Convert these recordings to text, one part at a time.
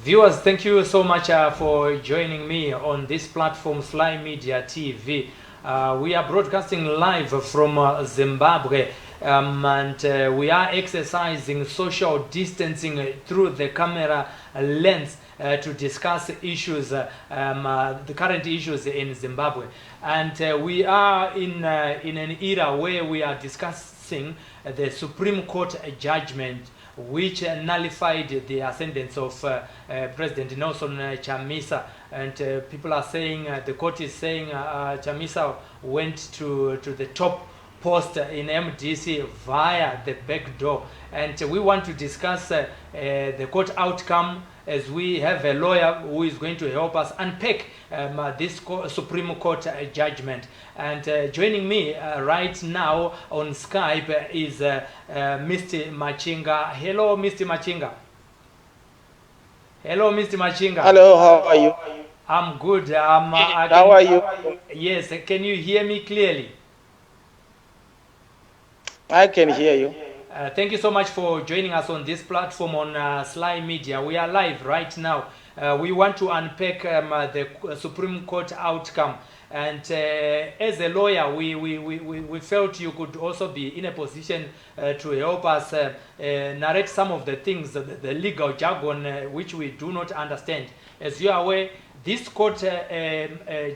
Viewers, thank you so much for joining me on this platform, Slymediatv. We are broadcasting live from Zimbabwe, and we are exercising social distancing through the camera lens to discuss issues, the current issues in Zimbabwe. And we are in an era where we are discussing the Supreme Court judgment which nullified the ascendance of President Nelson Chamisa. And people are saying, the court is saying Chamisa went to the top post in MDC via the back door. And we want to discuss the court outcome, as we have a lawyer who is going to help us unpack this Supreme Court judgment. And joining me right now on Skype is Mr. Machinga. Hello, Mr. Machinga. Hello, Mr. Machinga. Hello, how are you? I'm good. How are you? Yes, can you hear me clearly? I can hear you. Thank you so much for joining us on this platform on Sly Media. We are live right now. We want to unpack the Supreme Court outcome. And as a lawyer, we felt you could also be in a position to help us narrate some of the things, the legal jargon, which we do not understand. As you are aware, this court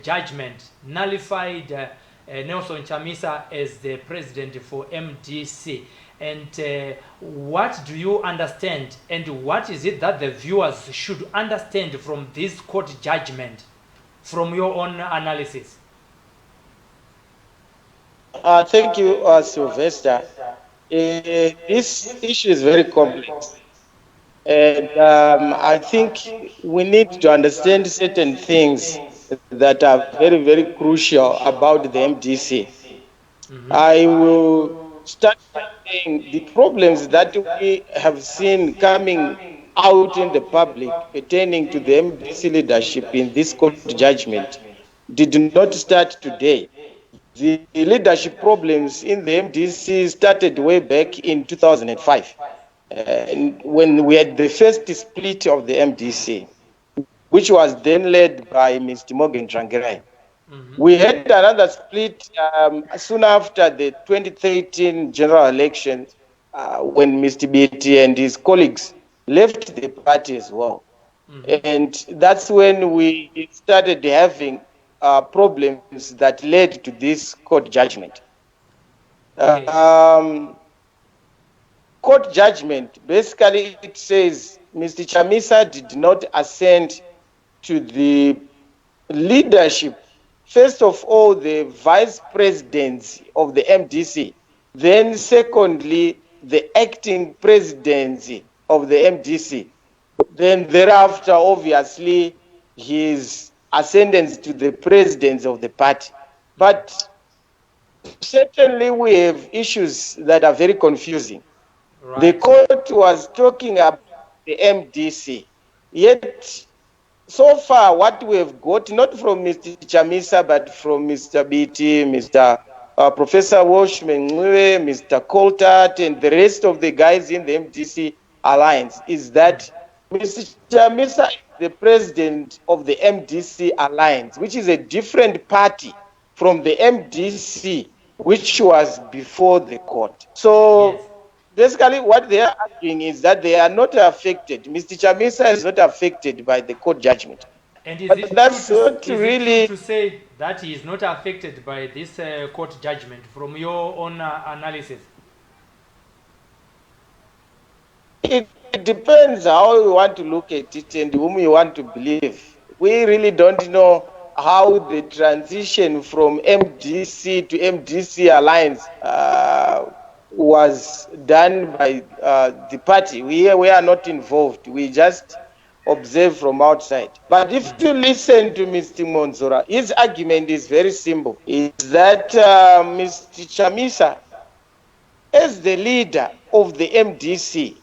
judgment nullified Nelson Chamisa as the president for MDC. And what do you understand, and what is it that the viewers should understand from this court judgment, from your own analysis? Thank you, Sylvester. This issue is very complex. And I think we need to understand certain things that are very, very crucial about the MDC. Mm-hmm. I will start by saying the problems that we have seen coming out in the public pertaining to the MDC leadership in this court judgment did not start today. The leadership problems in the MDC started way back in 2005 when we had the first split of the MDC, which was then led by Mr. Morgan Tsvangirai. Mm-hmm. We had another split soon after the 2013 general election when Mr. Biti and his colleagues left the party as well. Mm-hmm. And that's when we started having problems that led to this court judgment. Okay. Court judgment, basically it says Mr. Chamisa did not ascend to the leadership, first of all, the vice presidents of the MDC, then secondly, the acting presidency of the MDC, then thereafter, obviously, his ascendance to the presidents of the party. But certainly we have issues that are very confusing. Right. The court was talking about the MDC, yet so far, what we have got, not from Mr. Chamisa, but from Mr. Biti, Mr. Professor Washman, Mr. Coltart, and the rest of the guys in the MDC alliance, is that Mr. Chamisa is the president of the MDC alliance, which is a different party from the MDC, which was before the court. So, yes. Basically, what they are arguing is that they are not affected. Mr. Chamisa is not affected by the court judgment. And is it that's not really to say that he is not affected by this court judgment from your own analysis? It depends how you want to look at it and whom you want to believe. We really don't know how the transition from MDC to MDC alliance was done by the party. We are not involved. We just observe from outside. But if you listen to Mr. Mwonzora, his argument is very simple. Is that Mr. Chamisa, as the leader of the MDC,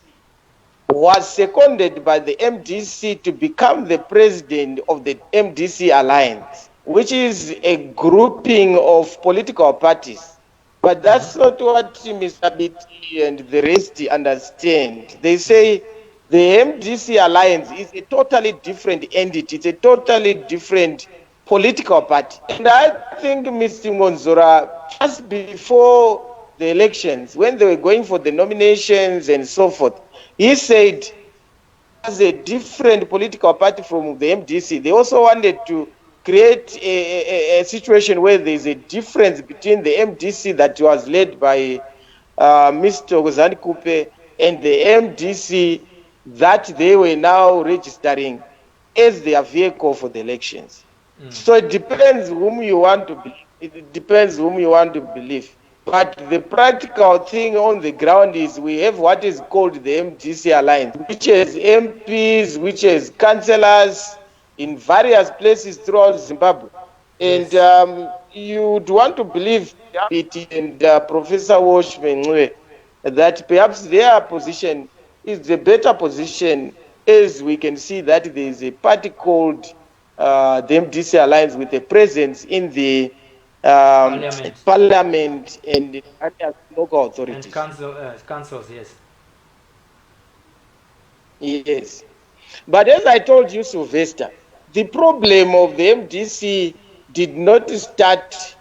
was seconded by the MDC to become the president of the MDC alliance, which is a grouping of political parties. But that's not what Mr. Biti and the rest understand. They say The MDC alliance is a totally different entity. It's a totally different political party. And I think Mr. Mwonzora, just before the elections, when they were going for the nominations and so forth, he said as a different political party from the MDC. They also wanted to create a situation where there's a difference between the MDC that was led by Mr. Ozani Kupe and the MDC that they were now registering as their vehicle for the elections. So it depends whom you want to believe. It depends whom you want to believe. But the practical thing on the ground is we have what is called the MDC Alliance, which has MPs, which has councillors in various places throughout Zimbabwe. And you would want to believe Biti and Professor Washman that perhaps their position is the better position, as we can see that there is a party called the MDC Alliance with a presence in the parliament and local authorities. And councils, yes. Yes. But as I told you, Sylvester, the problem of the MDC did not start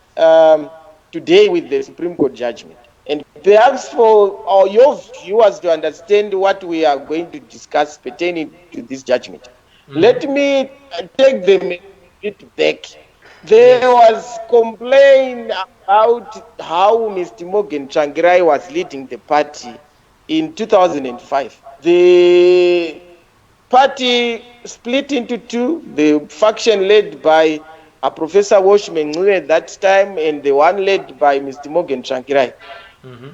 today with the Supreme Court judgment. And perhaps for your viewers to understand what we are going to discuss pertaining to this judgment, let me take them a bit back. There was complaint about how Mr. Morgan Tsvangirai was leading the party in 2005. The party split into two, the faction led by Professor Washman at that time and the one led by Mr. Morgan Tsvangirai.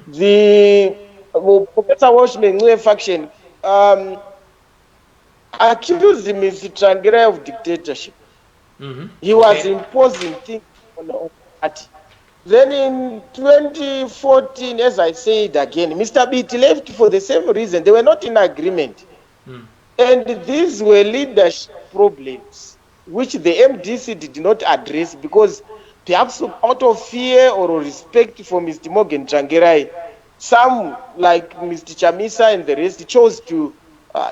The Professor Washman faction accused Mr. Tsvangirai of dictatorship. He was imposing things on the party. Then in 2014, as I said again, Mr. Biti left for the same reason. They were not in agreement. And these were leadership problems, which the MDC did not address because perhaps out of fear or respect for Mr. Morgan Tsvangirai, some, like Mr. Chamisa and the rest, chose to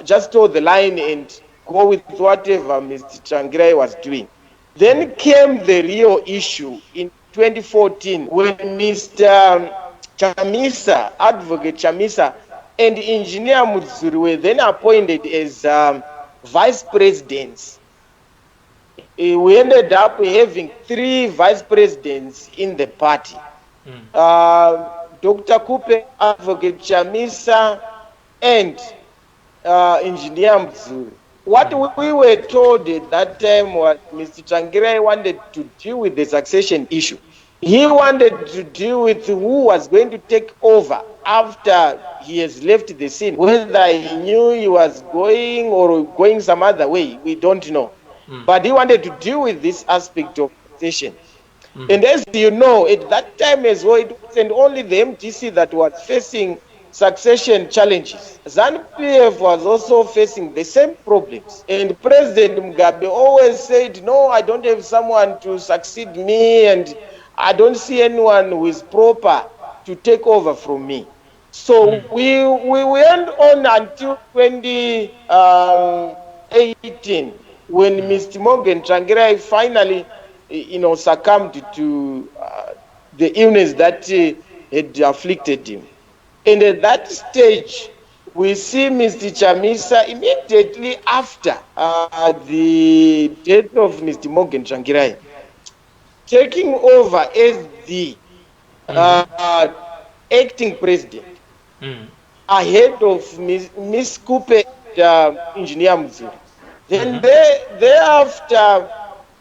just toe the line and go with whatever Mr. Tsvangirai was doing. Then came the real issue in 2014 when Mr. Chamisa, Advocate Chamisa, and Engineer Mwonzora were then appointed as vice presidents. We ended up having 3 vice presidents in the party. Dr. Kupe, Advocate Chamisa, and Engineer Mwonzora. What we were told at that time was Mr. Tsvangirai wanted to deal with the succession issue. He wanted to deal with who was going to take over after he has left the scene. Whether he knew he was going or going some other way, we don't know. But he wanted to deal with this aspect of succession. And as you know, at that time as well, it wasn't only the MDC that was facing succession challenges. ZANU-PF was also facing the same problems. And President Mugabe always said, no, I don't have someone to succeed me and I don't see anyone who is proper to take over from me. So we went on until 2018 when Mr. Morgan Tsvangirai finally succumbed to the illness that had afflicted him. And at that stage, we see Mr. Chamisa immediately after the death of Mr. Morgan Tsvangirai taking over as the acting president ahead of Ms. Kupe and Engineer Mwonzora. Then thereafter,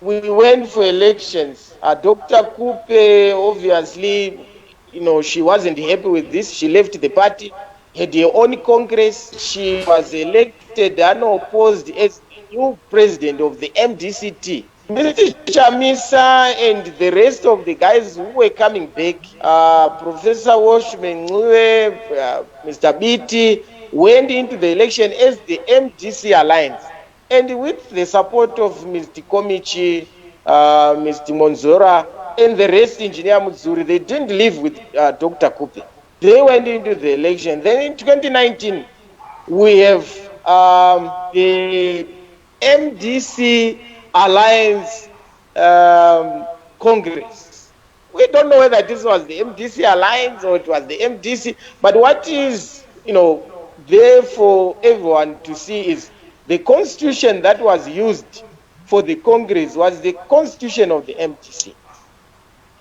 we went for elections. Dr. Kupe, obviously, she wasn't happy with this. She left the party, had her own congress. She was elected unopposed as the new president of the MDCT. Mr. Chamisa and the rest of the guys who were coming back, Professor Washman, Mr. Biti, went into the election as the MDC Alliance. And with the support of Biti Komichi, Mr. Mwonzora, and the rest, Engineer Mwonzora, they didn't live with Dr. Kupe. They went into the election. Then in 2019, we have the MDC Alliance Congress. We don't know whether this was the MDC Alliance or it was the MDC, but what is, there for everyone to see is the constitution that was used for the Congress was the constitution of the MDC.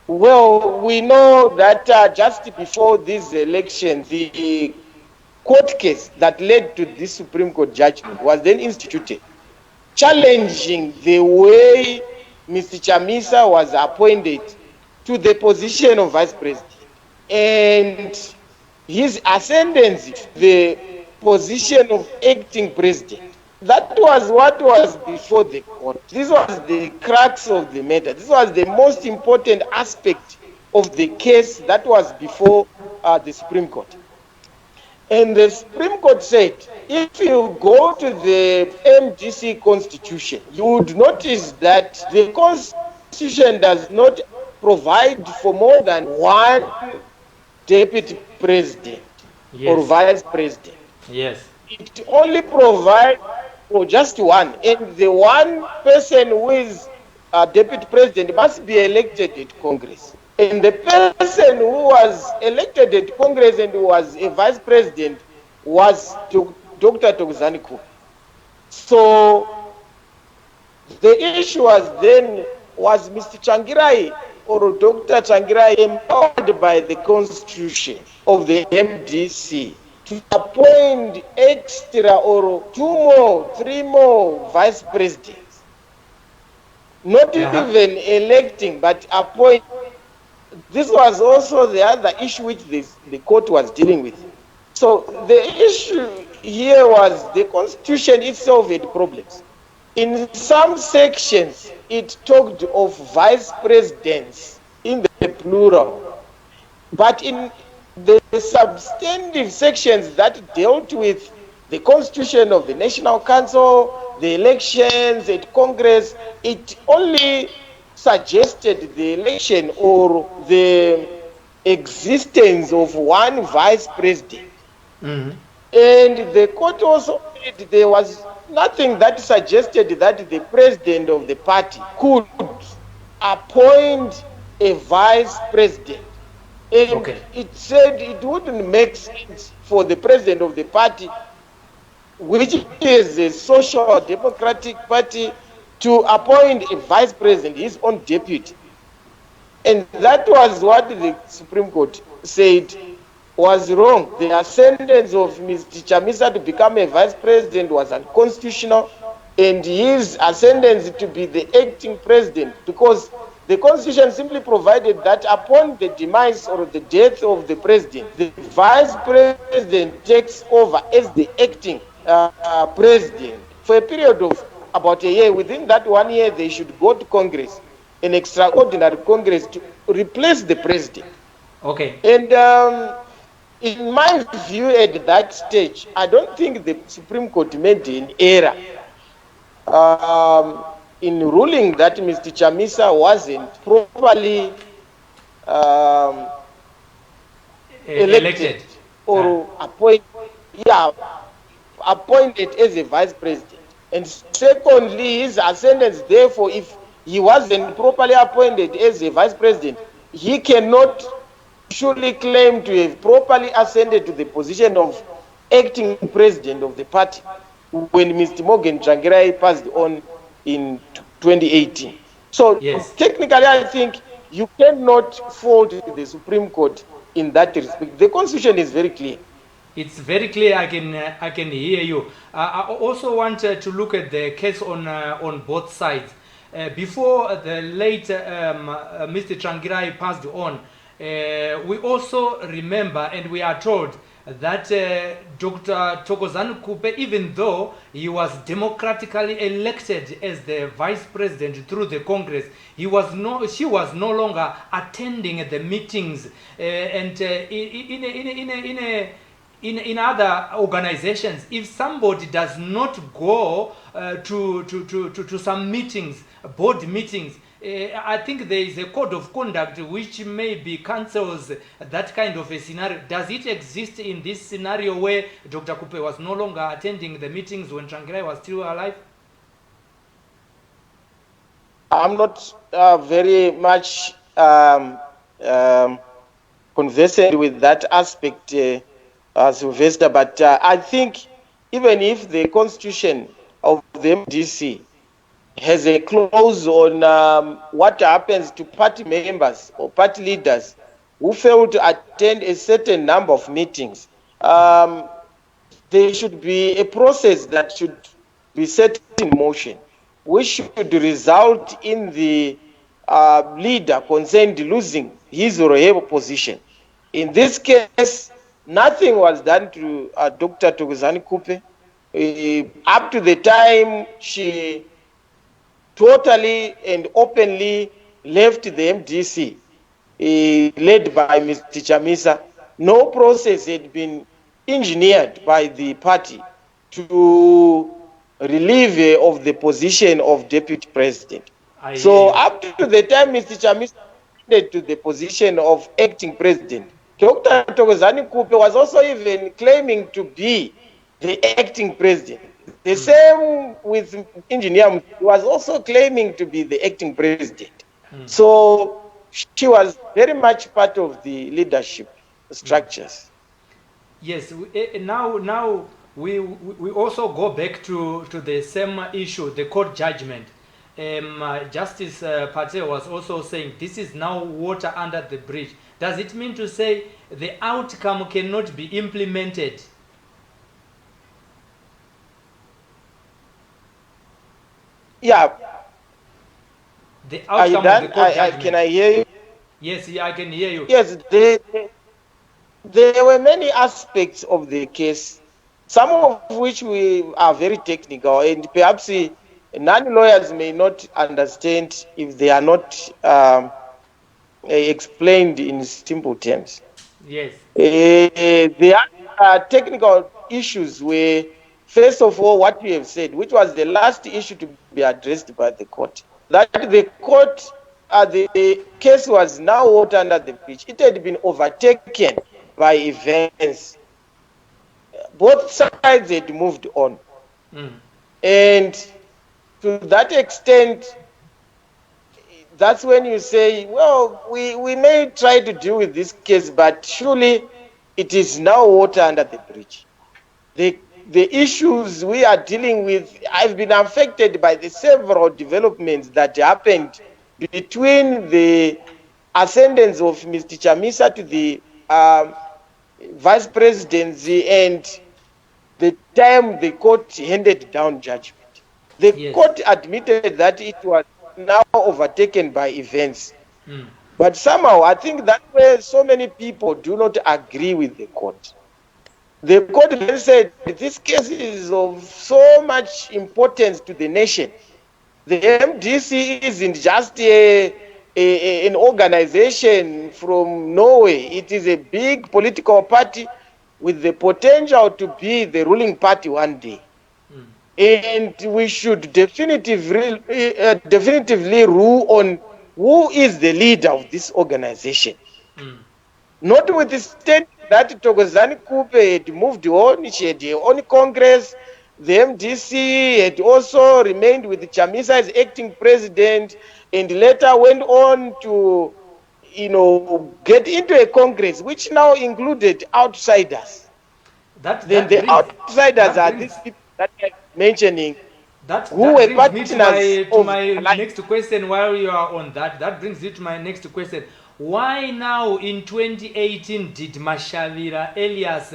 Well, we know that just before this election, the court case that led to this Supreme Court judgment was then instituted, challenging the way Mr. Chamisa was appointed to the position of vice president and his ascendancy to the position of acting president. That was what was before the court. This was the crux of the matter. This was the most important aspect of the case that was before the Supreme Court. And the Supreme Court said, if you go to the MDC Constitution, you would notice that the Constitution does not provide for more than one deputy president or vice president. Yes. It only provides for just one, and the one person who is a deputy president must be elected at Congress. And the person who was elected at Congress and who was a vice president was Dr. Thokozani Kupe. So the issue was Mr. Changirai or Dr. Changirai empowered by the Constitution of the MDC to appoint extra or 2 more, 3 more vice presidents. Not even electing, but appoint. This was also the other issue which the court was dealing with. So the issue here was the Constitution itself had problems. In some sections, it talked of vice presidents in the plural. But in the substantive sections that dealt with the Constitution of the National Council, the elections at Congress, it only suggested the election or the existence of one vice president. And the court also said there was nothing that suggested that the president of the party could appoint a vice president. And it said it wouldn't make sense for the president of the party, which is a social democratic party, to appoint a vice president, his own deputy. And that was what the Supreme Court said was wrong. The ascendance of Mr. Chamisa to become a vice president was unconstitutional, and his ascendance to be the acting president, because the Constitution simply provided that upon the demise or the death of the president, the vice president takes over as the acting president for a period of about a year. Within that 1 year, they should go to Congress, an extraordinary Congress, to replace the president. And in my view, at that stage, I don't think the Supreme Court made an error in ruling that Mr. Chamisa wasn't properly elected or appointed as a vice president. And secondly, his ascendance, therefore, if he wasn't properly appointed as a vice president, he cannot surely claim to have properly ascended to the position of acting president of the party when Mr. Morgan Tsvangirai passed on in 2018. So technically, I think you cannot fault the Supreme Court in that respect. The Constitution is very clear. It's very clear. I can hear you. I also want to look at the case on both sides. Before the late Mr. Tsvangirai passed on, we also remember and we are told that Dr. Thokozani Kupe, even though he was democratically elected as the vice president through the Congress, she was no longer attending the meetings and in other organizations. If somebody does not go to some meetings, board meetings, I think there is a code of conduct which maybe cancels that kind of a scenario. Does it exist in this scenario where Dr. Kupe was no longer attending the meetings when Tsvangirai was still alive? I'm not very much conversant with that aspect, Sylvester, but I think even if the constitution of the MDC has a clause on what happens to party members or party leaders who fail to attend a certain number of meetings, there should be a process that should be set in motion, which should result in the leader concerned losing his or her position. In this case, nothing was done to Dr. Thokozani Kupe up to the time she totally and openly left the MDC, led by Mr. Chamisa. No process had been engineered by the party to relieve her of the position of deputy president. So up to the time Mr. Chamisa led to the position of acting president, Dr. Thokozani Kupe was also even claiming to be the acting president. The same with Engineer, he was also claiming to be the acting president. So she was very much part of the leadership structures. Yes, now we also go back to the same issue, the court judgment. Justice Patel was also saying this is now water under the bridge. Does it mean to say the outcome cannot be implemented? Yeah. The outcome of the court judgment. Can I hear you? Yes, I can hear you. Yes, there were many aspects of the case, some of which we are very technical, and perhaps non-lawyers may not understand if they are not explained in simple terms. Yes. There are technical issues where, first of all, what you have said, which was the last issue to be addressed by the court, that the court, the case was now water under the bridge. It had been overtaken by events. Both sides had moved on. And to that extent, that's when you say, well, we may try to deal with this case, but surely it is now water under the bridge. The issues we are dealing with have been affected by the several developments that happened between the ascendance of Mr. Chamisa to the vice presidency and the time the court handed down judgment. The court admitted that it was now overtaken by events. But somehow, I think that's where so many people do not agree with the court. The court then said, this case is of so much importance to the nation. The MDC isn't just an organization from Norway. It is a big political party with the potential to be the ruling party one day. And we should definitively rule on who is the leader of this organization. Notwithstanding that Thokozani Kupe had moved on, she had her own Congress, the MDC had also remained with Chamisa as acting president, and later went on to, get into a Congress which now included outsiders. Outsiders are these people that I'm mentioning. Who were partners to my next question. While you are on that brings me to my next question. Why now in 2018 did Mashavira Elias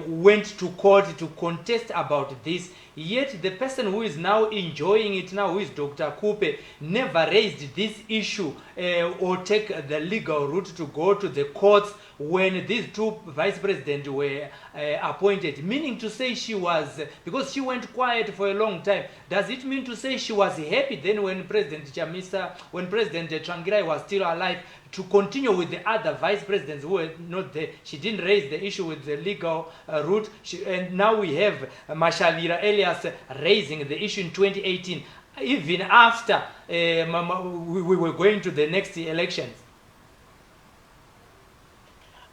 went to court to contest about this, yet the person who is now enjoying it now, who is Dr. Kupe, never raised this issue or take the legal route to go to the courts when these two vice presidents were appointed? Meaning to say she was, because she went quiet for a long time, does it mean to say she was happy then when President Tsvangirai was still alive to continue with the other vice presidents who were not there? She didn't raise the issue with the legal route, and now we have Mashavira Elias raising the issue in 2018. even after we were going to the next elections?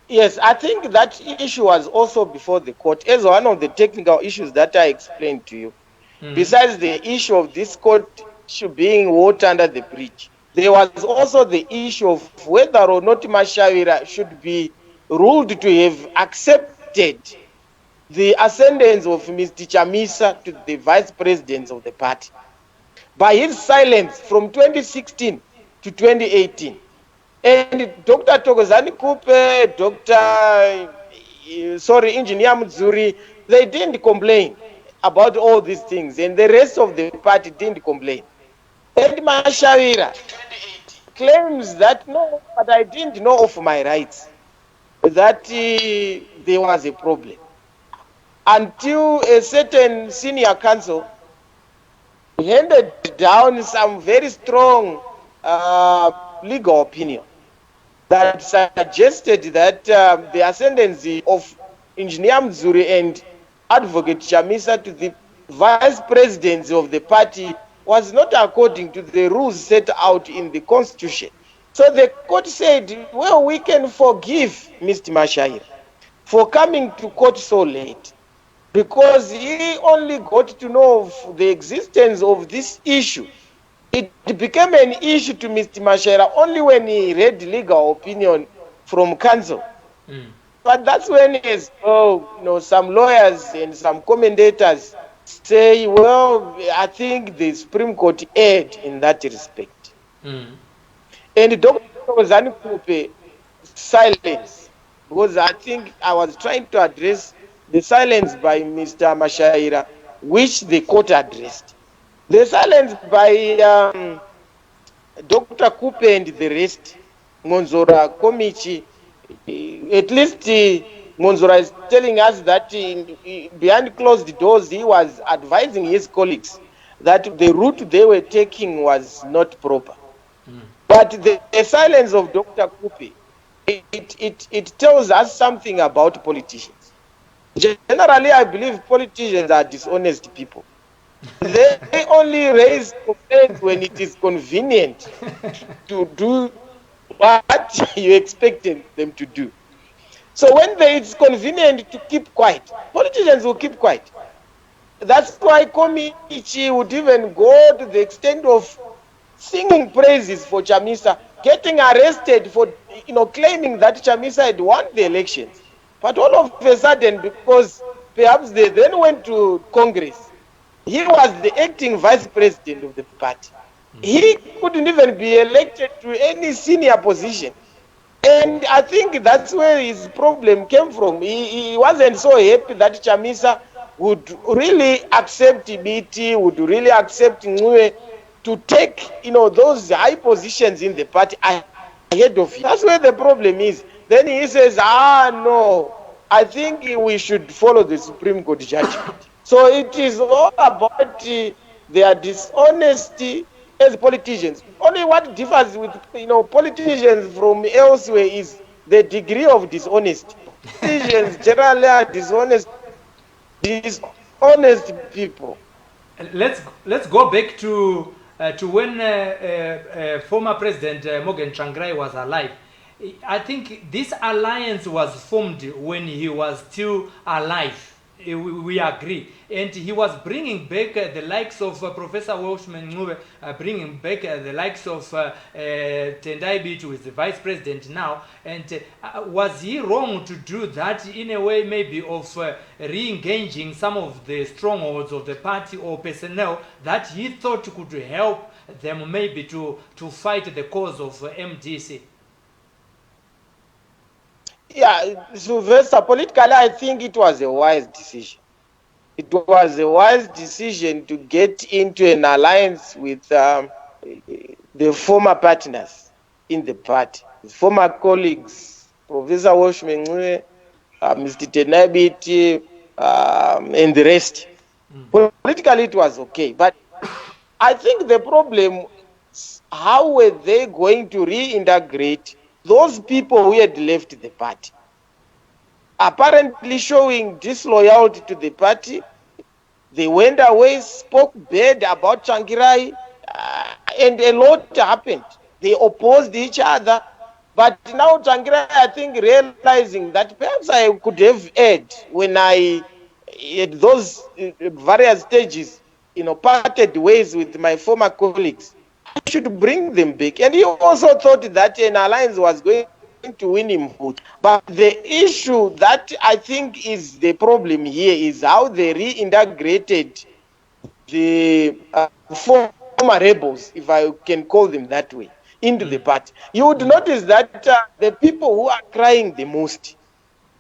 Yes, I think that issue was also before the court as one of the technical issues that I explained to you. Besides the issue of this court issue being water under the bridge, there was also the issue of whether or not Mashawira should be ruled to have accepted the ascendance of Mr. Chamisa to the vice president of the party by his silence from 2016 to 2018. And Dr. Thokozani Kupe, Engineer Mzuri, they didn't complain about all these things, and the rest of the party didn't complain. And Mashawira claims that, no, but I didn't know of my rights, that there was a problem. Until a certain senior counsel handed down some very strong legal opinion that suggested that the ascendancy of Engineer Mzuri and Advocate Chamisa to the vice presidency of the party was not according to the rules set out in the constitution. So the court said, well, we can forgive Mr. Mashawira for coming to court so late, because he only got to know of the existence of this issue. It became an issue to Mr. Mashawira only when he read legal opinion from counsel. But that's when some lawyers and some commentators say, well, I think the Supreme Court erred in that respect. And Dr. Thokozani Kupe silence, because I think I was trying to address the silence by Mr. Mashawira, which the court addressed. The silence by Dr. Kupe and the rest, Mwonzora, Komichi, at least Mwonzora is telling us that behind closed doors he was advising his colleagues that the route they were taking was not proper. But the silence of Dr. Kupe, it tells us something about politicians. Generally, I believe politicians are dishonest people. They only raise complaints when it is convenient to do what you expected them to do. So when it's convenient to keep quiet, politicians will keep quiet. That's why Komichi would even go to the extent of singing praises for Chamisa, getting arrested for claiming that Chamisa had won the elections. But all of a sudden, because perhaps they then went to Congress, he was the acting vice president of the party. He couldn't even be elected to any senior position. And I think that's where his problem came from. He wasn't so happy that Chamisa would really accept Biti, would really accept Ngwe to take, those high positions in the party ahead of him. That's where the problem is. Then he says, no, I think we should follow the Supreme Court judgment. So it is all about their dishonesty as politicians. Only what differs with politicians from elsewhere is the degree of dishonesty. Politicians generally are dishonest people. Let's go back to when former President Morgan Tsvangirai was alive. I think this alliance was formed when he was still alive. We agree. And he was bringing back the likes of Professor Welshman Ngube, bringing back the likes of Tendai Biti, who is the vice president now. And was he wrong to do that in a way maybe of re-engaging some of the strongholds of the party or personnel that he thought could help them maybe to fight the cause of MDC? Yeah, Sylvester, politically, I think it was a wise decision. It was a wise decision to get into an alliance with the former partners in the party, his former colleagues, Professor Welshman Ngube, Mr. Tendai Biti, and the rest. Politically, it was okay. But I think the problem is, how were they going to reintegrate those people who had left the party, apparently showing disloyalty to the party, They went away, spoke bad about Changirai, and a lot happened. They opposed each other. But now Changirai, I think, realizing that perhaps I could have erred when I, at those various stages, parted ways with my former colleagues. I should bring them back. And he also thought that an alliance was going to win him votes. But the issue that I think is the problem here is how they reintegrated the former rebels, if I can call them that way, into the party. You would notice that the people who are crying the most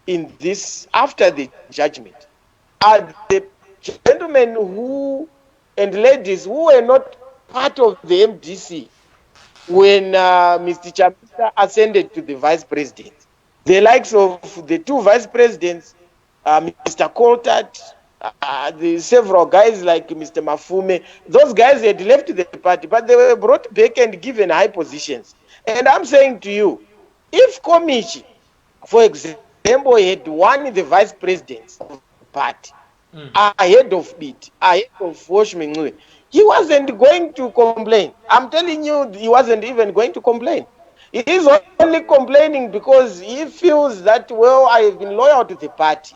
in this after the judgment are the gentlemen who and ladies who were not part of the MDC when Mr. Chamisa ascended to the vice president. The likes of the two vice presidents, Mr. Coltart, the several guys like Mr. Mafume, those guys had left the party, but they were brought back and given high positions. And I'm saying to you, if Komichi, for example, had won the vice presidency of the party, ahead of Biti, ahead of Woshmingwe, he wasn't going to complain. I'm telling you, he wasn't even going to complain. He is only complaining because he feels that, well, I have been loyal to the party.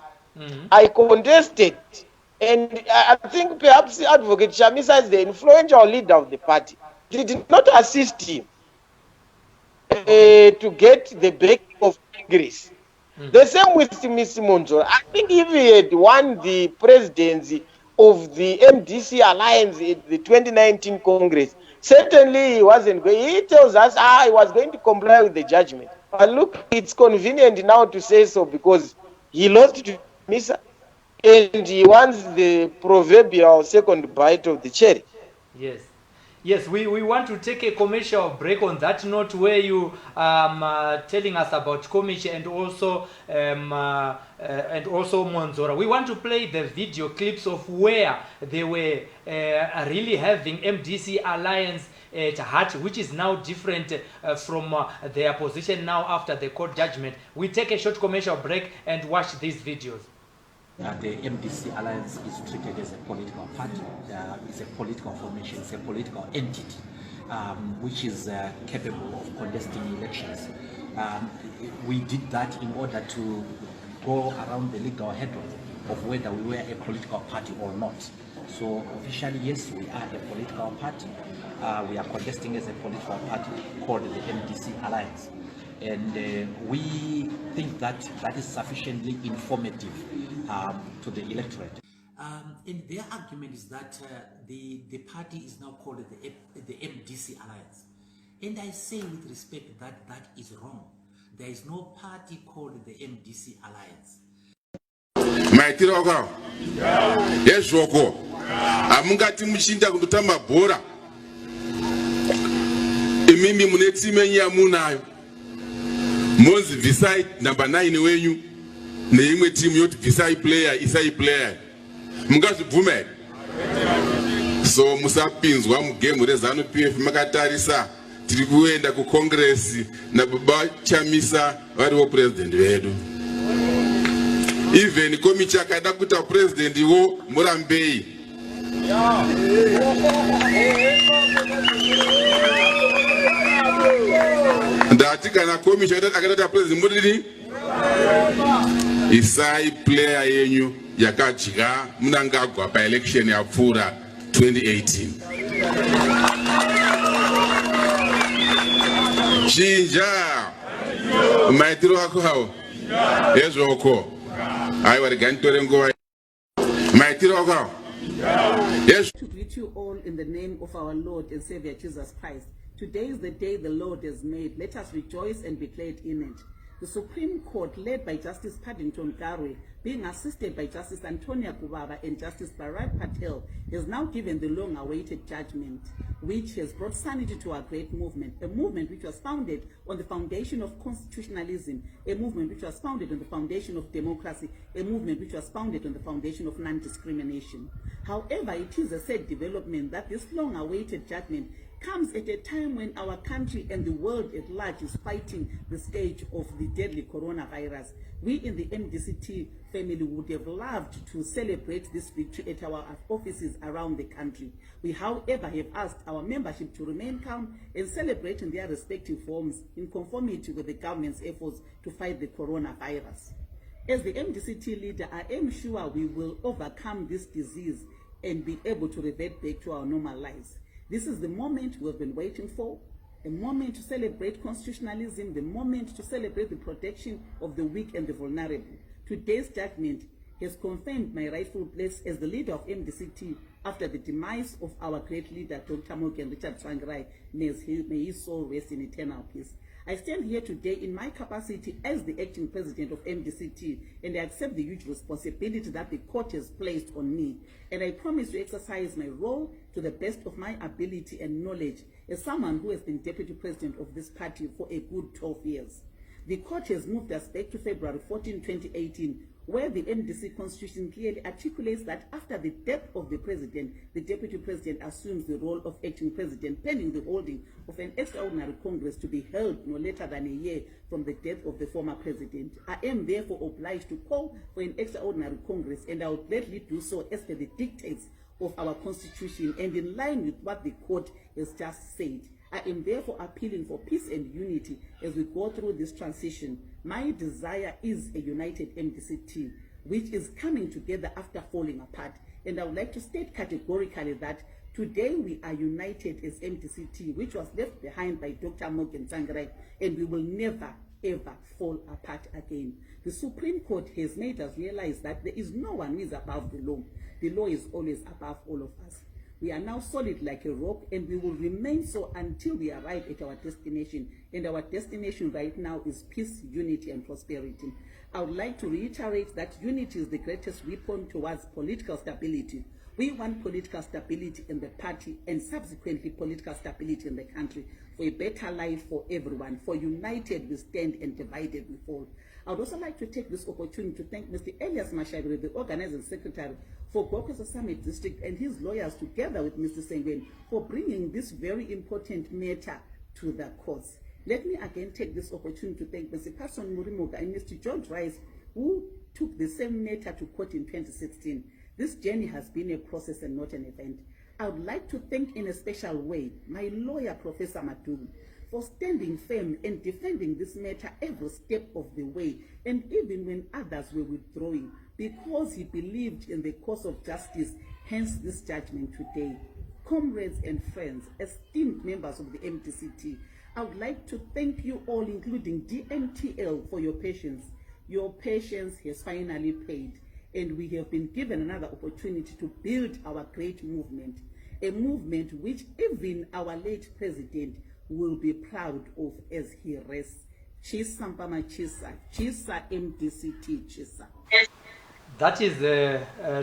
I contested. And I think perhaps Advocate Chamisa is the influential leader of the party. They did not assist him to get the backing of Congress. The same with Mr. Mwonzora. I think if he had won the presidency of the MDC alliance at the 2019 Congress, certainly he wasn't going. He tells us, he was going to comply with the judgment. But look, it's convenient now to say so because he lost to Misa and he wants the proverbial second bite of the cherry. Yes. Yes, we want to take a commercial break on that note where you telling us about Komichi and also Mwonzora. We want to play the video clips of where they were really having MDC alliance at heart, which is now different from their position now after the court judgment. We take a short commercial break and watch these videos. The MDC alliance is treated as a political party. It's a political formation. It's a political entity which is capable of contesting elections. We did that in order to go around the legal hurdle of whether we were a political party or not. So officially, yes, we are a political party. We are contesting as a political party called the MDC alliance. And we think that that is sufficiently informative to the electorate. And their argument is that the party is now called the MDC Alliance. And I say with respect that that is wrong. There is no party called the MDC Alliance. Maitiro kwa yezvoko amungati muchinda kundotamba bhora imimi mune timu yamunayo Mozi visai number 9 wenyu neimwe timu yoti visai player isai player mungazvibvume so musapinzwa mugame rezanu PF makatarisa tiri kuenda ku Congress na baba Chamisa variwo president vedu even Komichi akada kuita president wo Murambei ndati kana Komichi akada president mudini isai player yenyu yakadya munangagwa pa election yapfura 2018 chinja maitiro ako hawo yezvoko aiwa rigantore nguva maitiro ako hawo yes. To greet you all in the name of our Lord and Savior Jesus Christ. Today is the day the Lord has made. Let us rejoice and be glad in it. The Supreme Court, led by Justice Paddington Garwe, being assisted by Justice Antonia Kubaba and Justice Bharat Patel, has now given the long-awaited judgment, which has brought sanity to our great movement, a movement which was founded on the foundation of constitutionalism, a movement which was founded on the foundation of democracy, a movement which was founded on the foundation of non-discrimination. However, it is a sad development that this long-awaited judgment comes at a time when our country and the world at large is fighting the scourge of the deadly coronavirus. We in the MDCT family would have loved to celebrate this victory at our offices around the country. We, however, have asked our membership to remain calm and celebrate in their respective forms in conformity with the government's efforts to fight the coronavirus. As the MDCT leader, I am sure we will overcome this disease and be able to revert back to our normal lives. This is the moment we've been waiting for, a moment to celebrate constitutionalism, the moment to celebrate the protection of the weak and the vulnerable. Today's judgment has confirmed my rightful place as the leader of MDCT after the demise of our great leader, Dr. Morgan Richard Tsvangirai. May his soul rest in eternal peace. I stand here today in my capacity as the acting president of MDCT, and I accept the huge responsibility that the court has placed on me, and I promise to exercise my role to the best of my ability and knowledge as someone who has been deputy president of this party for a good 12 years. The court has moved us back to February 14, 2018, where the MDC constitution clearly articulates that after the death of the president, the deputy president assumes the role of acting president pending the holding of an extraordinary congress to be held no later than a year from the death of the former president. I am therefore obliged to call for an extraordinary congress, and I will gladly do so as per the dictates of our constitution and in line with what the court has just said. I am therefore appealing for peace and unity as we go through this transition. My desire is a united MDCT, which is coming together after falling apart. And I would like to state categorically that today we are united as MDCT, which was left behind by Dr. Morgan Tsvangirai, and we will never, ever fall apart again. The Supreme Court has made us realize that there is no one who is above the law. The law is always above all of us. We are now solid like a rock, and we will remain so until we arrive at our destination. And our destination right now is peace, unity, and prosperity. I would like to reiterate that unity is the greatest weapon towards political stability. We want political stability in the party and subsequently political stability in the country for a better life for everyone. For united we stand and divided we fall. I would also like to take this opportunity to thank Mr. Elias Mashagre, the organizing secretary for Gokweso Summit District, and his lawyers together with Mr. Sengwen for bringing this very important matter to the courts. Let me again take this opportunity to thank Mr. Carson Murimoga and Mr. George Rice, who took the same matter to court in 2016. This journey has been a process and not an event. I would like to thank in a special way my lawyer, Professor Madugu, for standing firm and defending this matter every step of the way, and even when others were withdrawing, because he believed in the cause of justice, hence this judgment today. Comrades and friends, esteemed members of the MDCT, I would like to thank you all, including DMTL, for your patience. Your patience has finally paid, and we have been given another opportunity to build our great movement, a movement which even our late president will be proud of as he rests. Chisa Mpama Chisa, Chisa MDCT Chisa. That is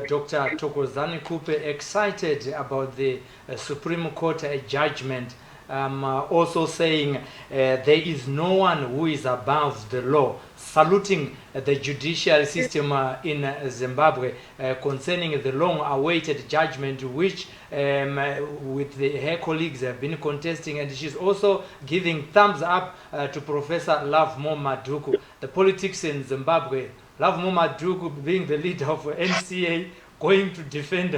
Dr. Thokozani Kupe, excited about the Supreme Court judgment, also saying there is no one who is above the law, saluting the judicial system in Zimbabwe concerning the long-awaited judgment which with her colleagues have been contesting, and she's also giving thumbs up to Professor Lovemore Maduku. The politics in Zimbabwe, Lovemore Maduku being the leader of NCA, going to defend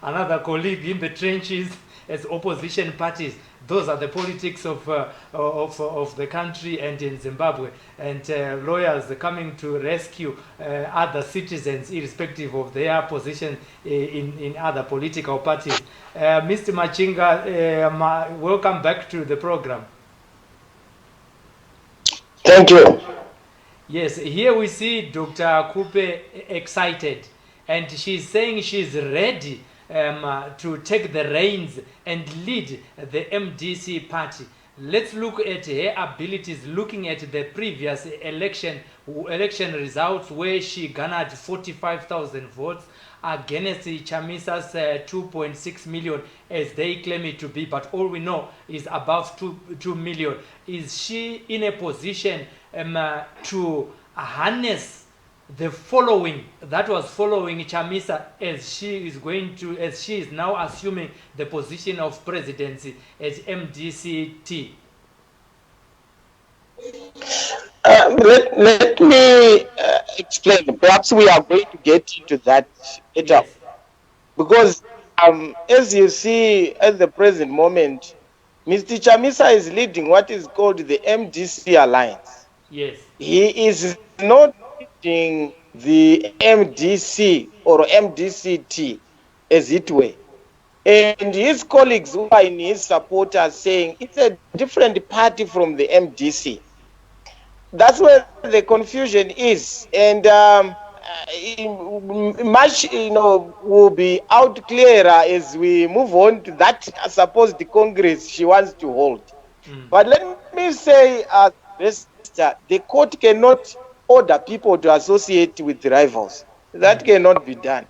another colleague in the trenches as opposition parties. Those are the politics of the country and in Zimbabwe, and lawyers coming to rescue other citizens irrespective of their position in other political parties. Mr. Machinga, welcome back to the program. Thank you. Yes, here we see Dr. Kupe excited, and she's saying she's ready to take the reins and lead the MDC party. Let's look at her abilities, looking at the previous election results where she garnered 45,000 votes against Chamisa's 2.6 million as they claim it to be, but all we know is above 2 million. Is she in a position to harness the following that was following Chamisa as she is now assuming the position of presidency as MDCT? Let me explain. Perhaps we are going to get into that later. Yes. Because as you see at the present moment, Mr. Chamisa is leading what is called the MDC alliance. Yes. He is not leading the MDC or MDCT, as it were. And his colleagues who are in his support are saying it's a different party from the MDC. That's where the confusion is. And much, will be out clearer as we move on to that supposed Congress she wants to hold. But let me say, the court cannot order people to associate with rivals. That cannot be done.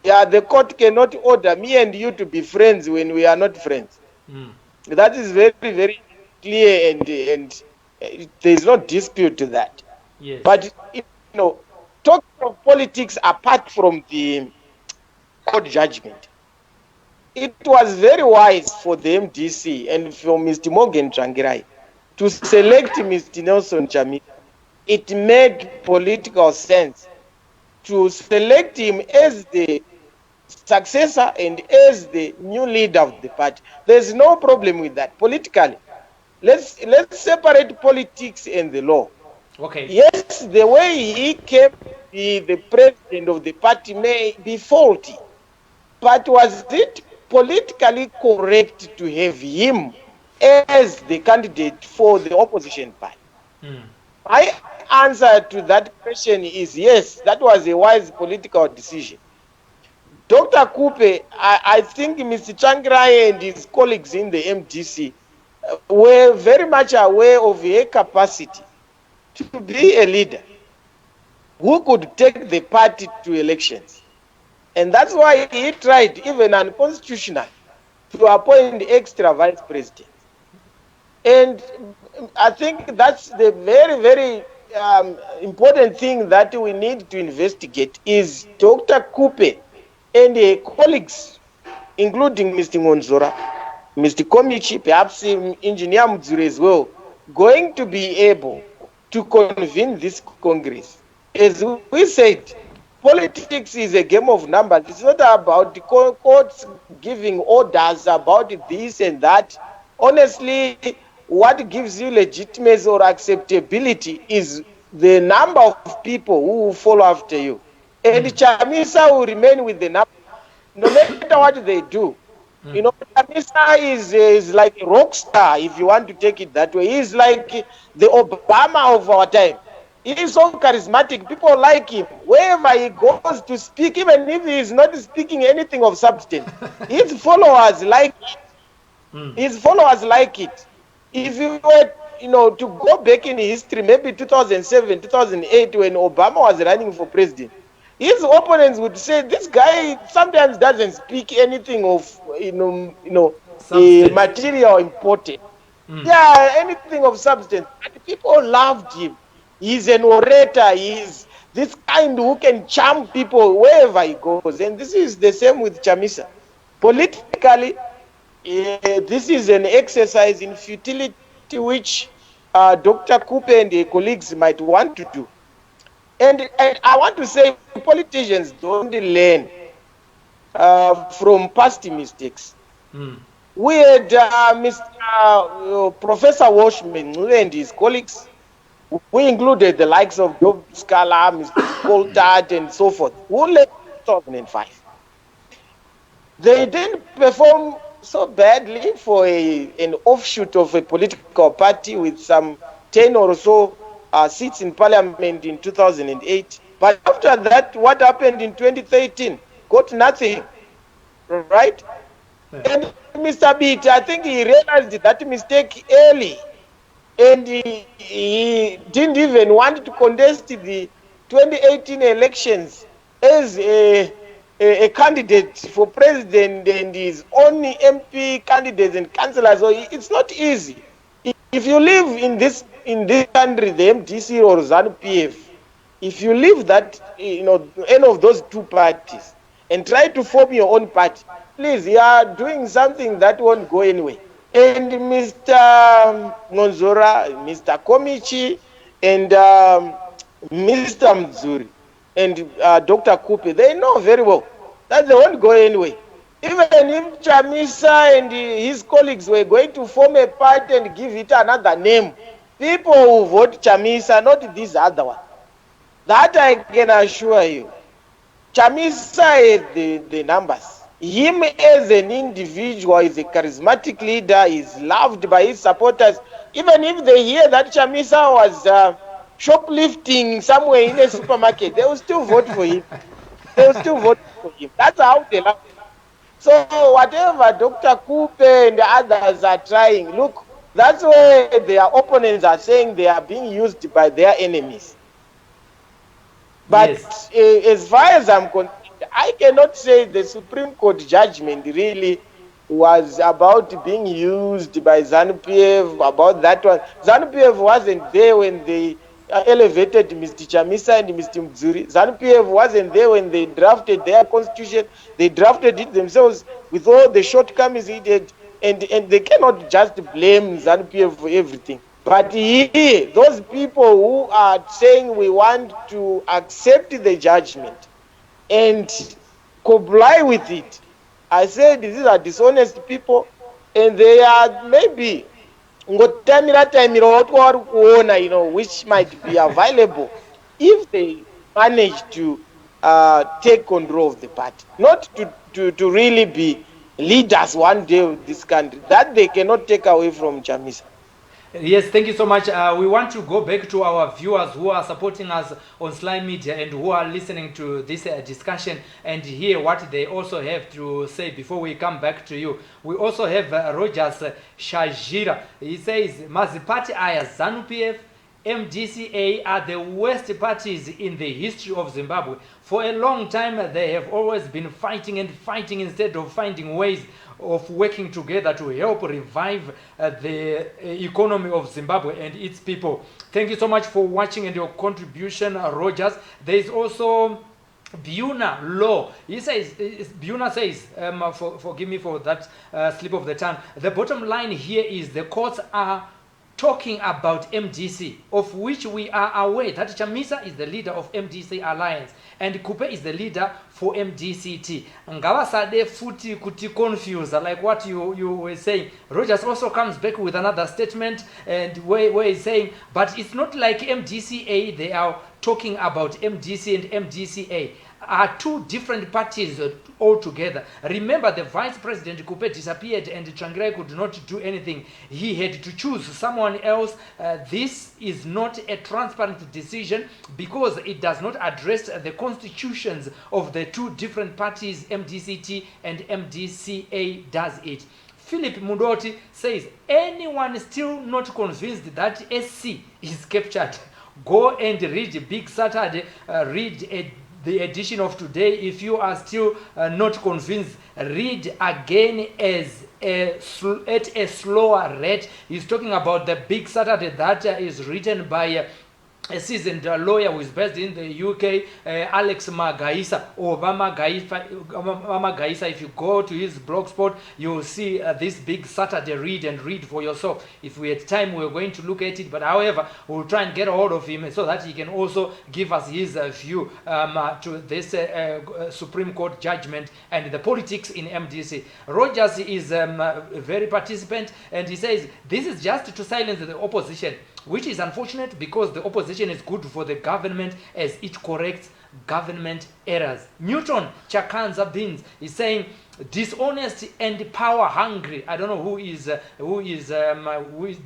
Yeah, the court cannot order me and you to be friends when we are not friends. That is very, very clear, and there is no dispute to that. Yes. But talking of politics apart from the court judgment, it was very wise for the MDC and for Mr. Morgan Tsvangirai to select Mr. Nelson Chamisa. It made political sense to select him as the successor and as the new leader of the party. There's no problem with that politically. Let's separate politics and the law. Okay. Yes, the way he came to be the president of the party may be faulty, but was it politically correct to have him as the candidate for the opposition party? My answer to that question is yes, that was a wise political decision. Dr. Kupe, I think Mr. Tsvangirai and his colleagues in the MDC were very much aware of her capacity to be a leader who could take the party to elections. And that's why he tried, even unconstitutional, to appoint extra vice president. And I think that's the very, very important thing that we need to investigate is Dr. Kupe and her colleagues, including Mr. Mwonzora, Mr. Komichi, perhaps Engineer Mwonzora as well, going to be able to convene this Congress. As we said, politics is a game of numbers. It's not about the courts giving orders about this and that. Honestly, what gives you legitimacy or acceptability is the number of people who will follow after you. And Chamisa will remain with the number, no matter what they do. Chamisa is like a rock star, if you want to take it that way. He's like the Obama of our time. He is so charismatic. People like him. Wherever he goes to speak, even if he is not speaking anything of substance, his followers like it. His followers like it. If you were, to go back in history, maybe 2007, 2008, when Obama was running for president, his opponents would say this guy sometimes doesn't speak anything of material important. Yeah, anything of substance. But people loved him. He's an orator. He's this kind who can charm people wherever he goes. And this is the same with Chamisa. Politically, this is an exercise in futility which Dr. Kupe and her colleagues might want to do. And I want to say politicians don't learn from past mistakes. We had Mr. Professor Washman and his colleagues. We included the likes of Job Scala, Mr. Coltart, and so forth, who left in 2005. They didn't perform so badly for an offshoot of a political party with some 10 or so seats in parliament in 2008. But after that, what happened in 2013? Got nothing, right? And Mr. Biti, I think he realized that mistake early. And he didn't even want to contest the 2018 elections as a candidate for president and his only MP candidates and councillors. So it's not easy. If you live in this country, the MDC or ZANU-PF, if you leave that, any of those two parties and try to form your own party, please, you are doing something that won't go anywhere. And Mr. Mwonzora, Mr. Komichi, and Mr. Mdzuri, and Dr. Kupe, they know very well that they won't go anywhere. Even if Chamisa and his colleagues were going to form a party and give it another name, people who vote Chamisa, not this other one. That I can assure you. Chamisa has the numbers. Him as an individual is a charismatic leader, is loved by his supporters. Even if they hear that Chamisa was shoplifting somewhere in a supermarket, they will still vote for him. They will still vote for him. That's how they love him. So whatever Dr. Kupe and the others are trying, look, that's where their opponents are saying they are being used by their enemies. But Yes. As far as I'm concerned, I cannot say the Supreme Court judgment really was about being used by ZANU-PF, about that one. ZANU-PF wasn't there when they elevated Mr. Chamisa and Mr. Mdzuri. ZANU-PF wasn't there when they drafted their constitution. They drafted it themselves with all the shortcomings it had, and they cannot just blame ZANU-PF for everything. But here, those people who are saying we want to accept the judgment and comply with it, I said these are dishonest people, and they are maybe which might be available if they manage to take control of the party, not to really be leaders one day of this country. That they cannot take away from Chamisa. Yes, thank you so much. We want to go back to our viewers who are supporting us on Slime Media and who are listening to this discussion and hear what they also have to say before we come back to you. We also have Rogers Shajira. He says, Mazipati aya ZANU-PF, MDCA are the worst parties in the history of Zimbabwe. For a long time, they have always been fighting and fighting instead of finding ways of working together to help revive the economy of Zimbabwe and its people. Thank you so much for watching and your contribution, Rogers. There is also Buna Law. He says, Buna says, forgive me for that slip of the tongue. The bottom line here is the courts are talking about MDC, of which we are aware that Chamisa is the leader of MDC Alliance and Kupe is the leader for MDCT. Ngawasade futi kuti confused, like what you were saying. Rogers also comes back with another statement and where he's saying, but it's not like MDCA, they are talking about MDC and MDCA. Are two different parties altogether. Remember, the Vice President Kupe disappeared and Tsvangirai could not do anything. He had to choose someone else. This is not a transparent decision because it does not address the constitutions of the two different parties, MDCT and MDCA does it. Philip Mudoti says, anyone still not convinced that SC is captured, go and read Big Saturday, read the edition of today. If you are still not convinced, read again at a slower rate. He's talking about the Big Saturday that is written by a seasoned lawyer who is based in the UK, Alex Magaisa, or Magaisa. If you go to his blogspot, you'll see this Big Saturday read for yourself. If we had time, we're going to look at it, but however, we'll try and get a hold of him so that he can also give us his view to this Supreme Court judgment and the politics in MDC. Rogers is very participant, and he says this is just to silence the opposition, which is unfortunate because the opposition is good for the government as it corrects government errors. Newton Chakanza Beans is saying dishonest and power hungry. I don't know who is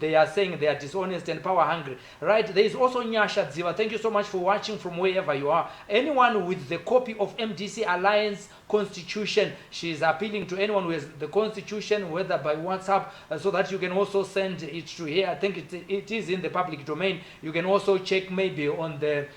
they are saying they are dishonest and power hungry, right? There is also Nyasha Ziva. Thank you so much for watching from wherever you are. Anyone with the copy of MDC Alliance Constitution, she is appealing to anyone who has the Constitution, whether by WhatsApp, so that you can also send it to here. I think it is in the public domain. You can also check maybe on the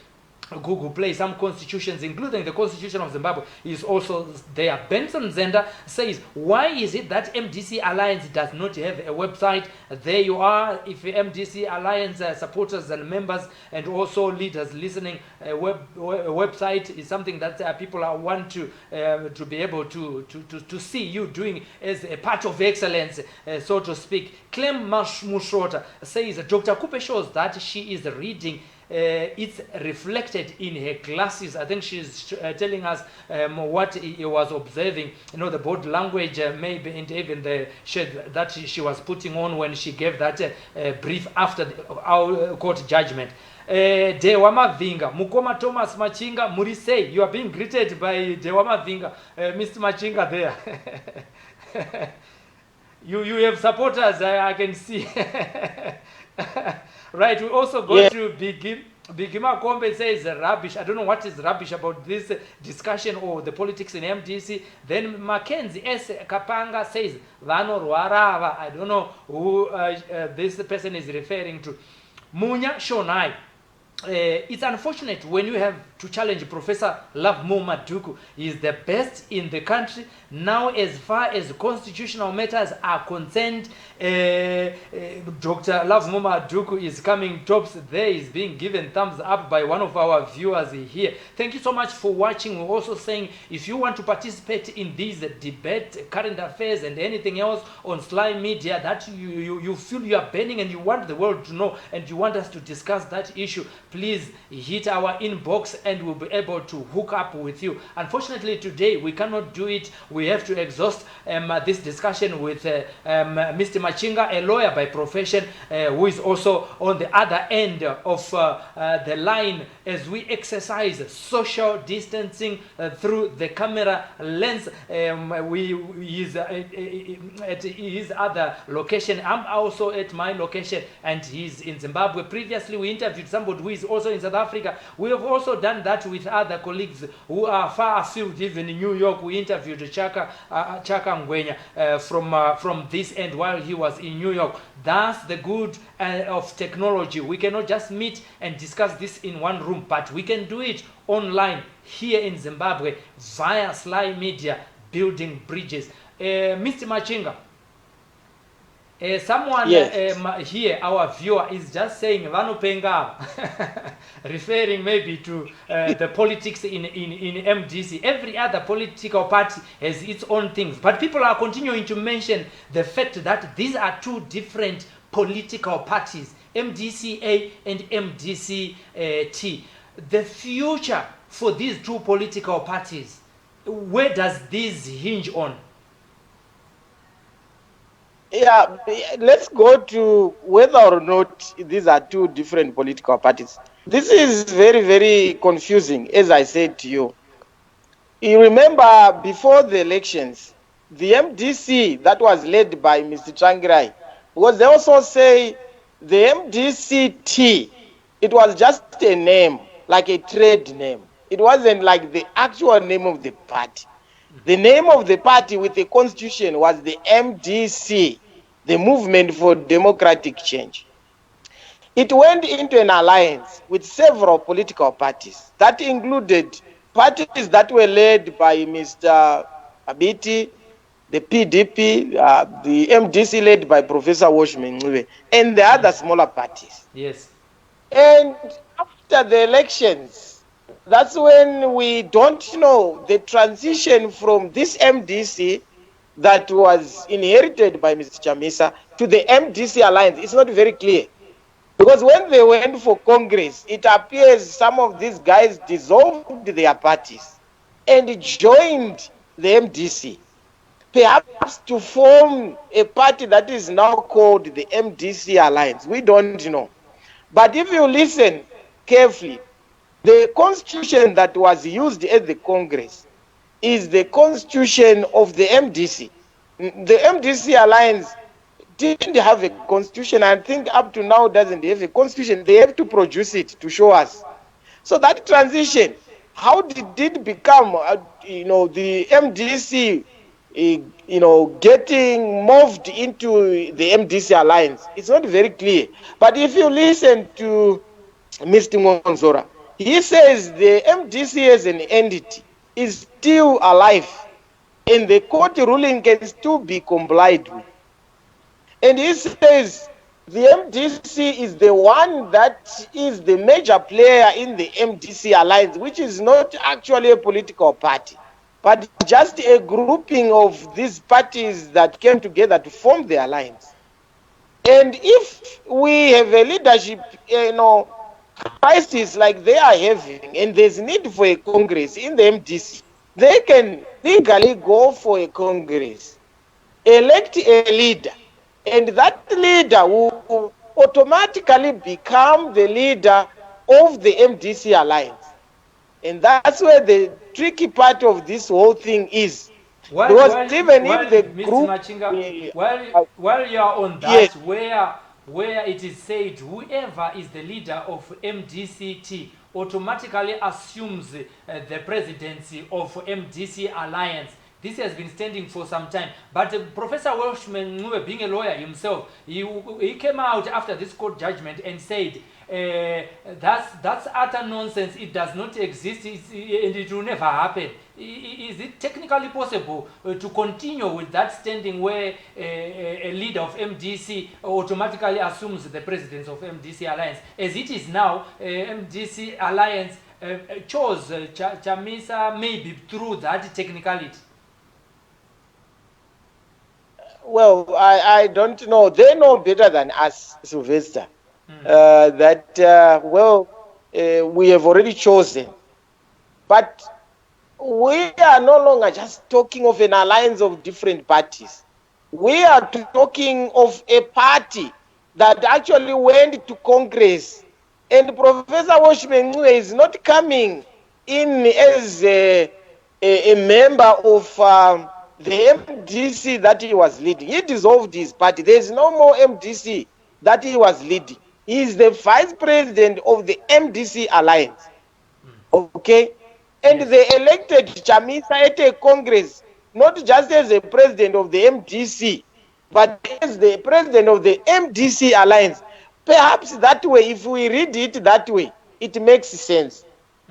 Google Play, some constitutions, including the Constitution of Zimbabwe, is also there. Benson Zenda says, why is it that MDC Alliance does not have a website? There you are. If MDC Alliance supporters and members and also leaders listening, a website is something that people want to be able to see you doing as a part of excellence, so to speak. Clem Mushrota says, Dr. Kupe shows that she is reading. It's reflected in her classes. I think she's telling us what he was observing. You know, the body language, maybe, and even the shade that she was putting on when she gave that brief after our court judgment. Dewama Vinga, Mukoma Thomas Machinga, Murise, you are being greeted by Dewama Vinga, Mr. Machinga there. You have supporters, I can see. Right, we also go to Bigima Kombe says rubbish. I don't know what is rubbish about this discussion or the politics in MDC. Then Mackenzie S. Kapanga says Vano Ruarava. I don't know who this person is referring to. Munya Shonai. It's unfortunate when you have to challenge Professor Lovemore Maduku. He is the best in the country. Now, as far as constitutional matters are concerned, Dr. Lovemore Maduku is coming tops there. Is being given thumbs up by one of our viewers here. Thank you so much for watching. We're also saying if you want to participate in these debate, current affairs, and anything else on Slime Media that you feel you are burning and you want the world to know and you want us to discuss that issue, please hit our inbox and we'll be able to hook up with you. Unfortunately, today we cannot do it. We have to exhaust this discussion with Mr. Machinga, a lawyer by profession, who is also on the other end of the line as we exercise social distancing through the camera lens. He's at his other location. I'm also at my location, and he's in Zimbabwe. Previously, we interviewed somebody who is also in South Africa. We have also done that with other colleagues who are far afield, even in New York. We interviewed Chaka Ngwenya from this end while he was in New York. That's the good of technology. We cannot just meet and discuss this in one room, but we can do it online here in Zimbabwe via Slime Media, building bridges. Mr. Machinga, someone here, our viewer, is just saying Vanupenga, referring maybe to the politics in MDC. Every other political party has its own things, but people are continuing to mention the fact that these are two different political parties, MDCA and MDCT. The future for these two political parties, where does this hinge on? Yeah, let's go to whether or not these are two different political parties. This is very, very confusing, as I said to you. You remember before the elections, the MDC that was led by Mr. Changirai, because they also say the MDCT, it was just a name, like a trade name. It wasn't like the actual name of the party. The name of the party with the constitution was the MDC, the Movement for Democratic Change. It went into an alliance with several political parties that included parties that were led by Mr. Biti, the PDP, the MDC led by Professor Washman, and the other smaller parties. Yes. And after the elections, that's when we don't know the transition from this MDC that was inherited by Mr. Chamisa to the MDC alliance. It's not very clear. Because when they went for Congress, it appears some of these guys dissolved their parties and joined the MDC, perhaps to form a party that is now called the MDC Alliance. We don't know. But if you listen carefully, the constitution that was used at the Congress is the constitution of the MDC. The MDC Alliance didn't have a constitution. I think up to now doesn't have a constitution. They have to produce it to show us. So that transition, how did it become, the MDC, getting moved into the MDC Alliance? It's not very clear. But if you listen to Mr. Mwonzora, He says the MDC as an entity is still alive and the court ruling can still be complied with. And he says the MDC is the one that is the major player in the MDC alliance, which is not actually a political party, but just a grouping of these parties that came together to form the alliance. And if we have a leadership, crisis like they are having, and there's need for a congress in the MDC, they can legally go for a congress, elect a leader, and that leader will automatically become the leader of the MDC alliance. And that's where the tricky part of this whole thing is. Because even if the Mr. group... Machinga, while you are on that, yes, where it is said whoever is the leader of MDCT automatically assumes the presidency of MDC alliance. This has been standing for some time. But Professor Welshman, being a lawyer himself, he came out after this court judgment and said, that's utter nonsense. It does not exist, and it will never happen. Is it technically possible to continue with that standing where a leader of MDC automatically assumes the presidents of MDC alliance? As it is now, MDC alliance chose Chamisa maybe through that technicality. Well, I don't know. They know better than us, Sylvester, that, we have already chosen. But we are no longer just talking of an alliance of different parties. We are talking of a party that actually went to Congress. And Professor Welshman is not coming in as a member of... the MDC that he was leading. He dissolved his party. There is no more MDC that he was leading. He is the vice president of the MDC alliance. Okay? And they elected Chamisa at a congress, not just as a president of the MDC, but as the president of the MDC alliance. Perhaps that way, if we read it that way, it makes sense.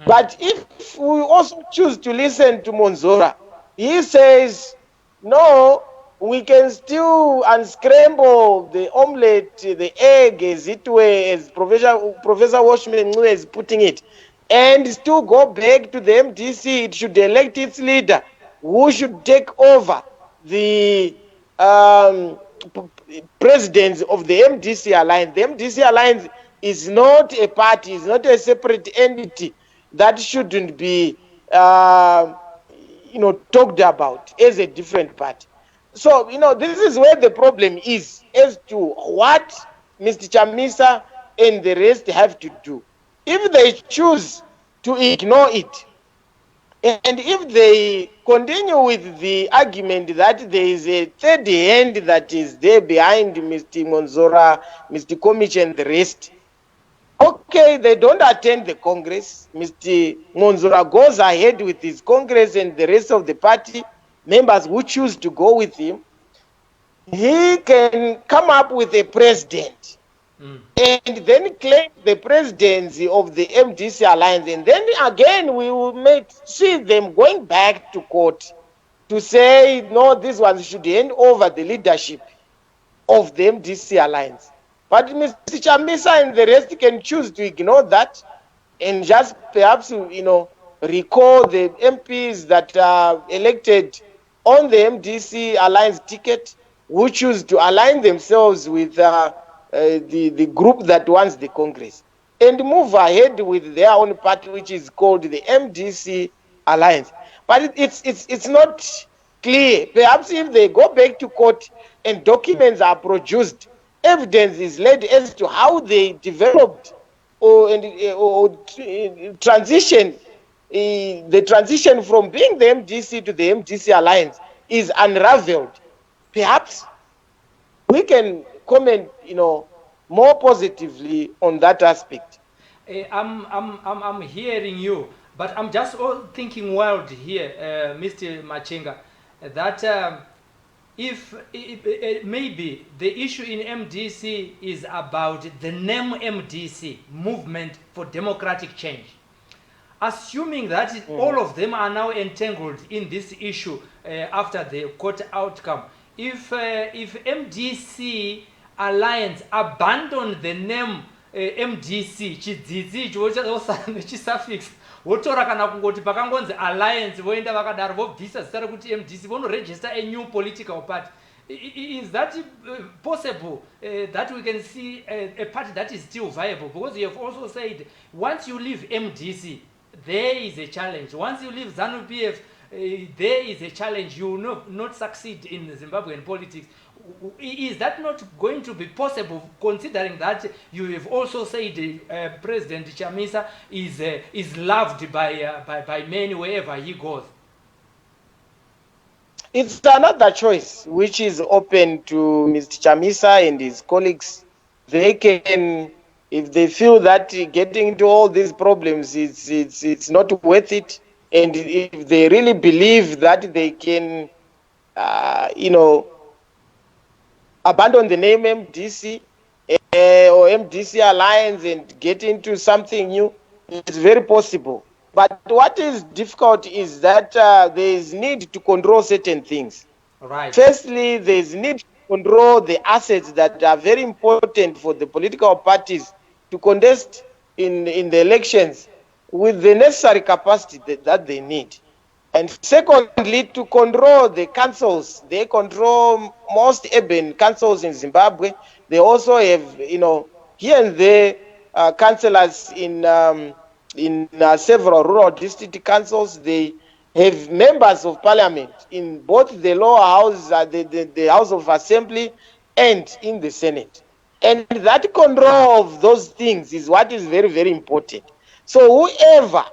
But if we also choose to listen to Mwonzora, he says, no, we can still unscramble the omelette, the egg, as it were, as Professor Welshman is putting it, and still go back to the MDC. It should elect its leader, who should take over the presidency of the MDC alliance. The MDC alliance is not a party, it's not a separate entity that shouldn't be talked about as a different party. So, this is where the problem is as to what Mr. Chamisa and the rest have to do. If they choose to ignore it, and if they continue with the argument that there is a third hand that is there behind Mr. Mwonzora, Mr. Komichi and the rest, okay, they don't attend the Congress. Mr. Mwonzora goes ahead with his Congress and the rest of the party members who choose to go with him. He can come up with a president and then claim the presidency of the MDC alliance. And then again, we will see them going back to court to say, no, this one should hand over the leadership of the MDC alliance. But Mr. Chamisa and the rest can choose to ignore that and just perhaps, recall the MPs that are elected on the MDC alliance ticket, who choose to align themselves with the group that wants the Congress, and move ahead with their own party, which is called the MDC alliance. But it's not clear. Perhaps if they go back to court and documents are produced, evidence is laid as to how they developed or transition. The transition from being the MDC to the MDC alliance is unraveled. Perhaps we can comment, more positively on that aspect. I'm hearing you, but I'm just thinking wild here, Mr. Machinga, that if maybe the issue in MDC is about the name MDC, Movement for Democratic Change. assuming that all of them are now entangled in this issue after the court outcome, if MDC Alliance abandon the name MDC, chidzidzi chisuffix wotora kana kungoti pakangonzi alliance voenda vakadaro vobvisa zita rekuti MDC vonoregister a new political party. Is that possible that we can see a party that is still viable? Because you have also said once you leave MDC, there is a challenge. Once you leave ZANU-PF, there is a challenge. You will not succeed in Zimbabwean politics. Is that not going to be possible, considering that you have also said President Chamisa is loved by many wherever he goes? It's another choice which is open to Mr. Chamisa and his colleagues. They can, if they feel that getting into all these problems it's not worth it, and if they really believe that they can, abandon the name MDC or MDC Alliance and get into something new, it's very possible. But what is difficult is that there is need to control certain things. Right. Firstly, there is need to control the assets that are very important for the political parties to contest in the elections with the necessary capacity that they need. And secondly, to control the councils. They control most urban councils in Zimbabwe. They also have, here and there, councillors in several rural district councils. They have members of parliament in both the lower house, the House of Assembly, and in the Senate. And that control of those things is what is very, very important. So whoever